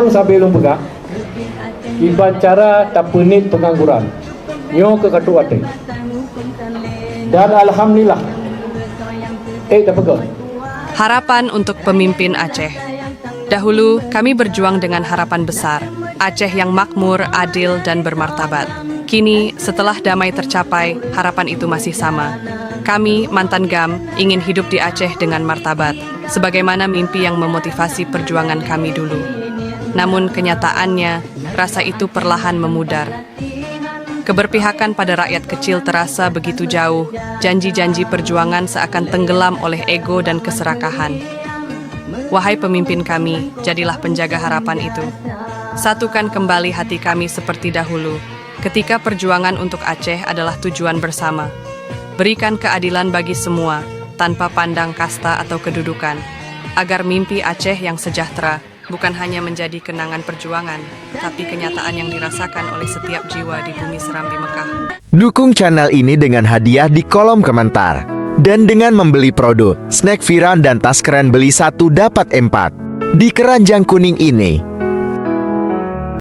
Memang sampai lumpega iban cara tak penit pengangguran nyo ke kartu ate. Dan alhamdulillah tak pegang. Harapan untuk pemimpin Aceh. Dahulu kami berjuang dengan harapan besar, Aceh yang makmur, adil, dan bermartabat. Kini, setelah damai tercapai, harapan itu masih sama. Kami, mantan GAM, ingin hidup di Aceh dengan martabat, sebagaimana mimpi yang memotivasi perjuangan kami dulu. Namun kenyataannya, rasa itu perlahan memudar. Keberpihakan pada rakyat kecil terasa begitu jauh, janji-janji perjuangan seakan tenggelam oleh ego dan keserakahan. Wahai pemimpin kami, jadilah penjaga harapan itu. Satukan kembali hati kami seperti dahulu, ketika perjuangan untuk Aceh adalah tujuan bersama. Berikan keadilan bagi semua, tanpa pandang kasta atau kedudukan, agar mimpi Aceh yang sejahtera bukan hanya menjadi kenangan perjuangan, tapi kenyataan yang dirasakan oleh setiap jiwa di bumi Serambi Mekah. Dukung channel ini dengan hadiah di kolom komentar. Dan dengan membeli produk snack viral dan tas keren beli 1 dapat 4 di keranjang kuning ini.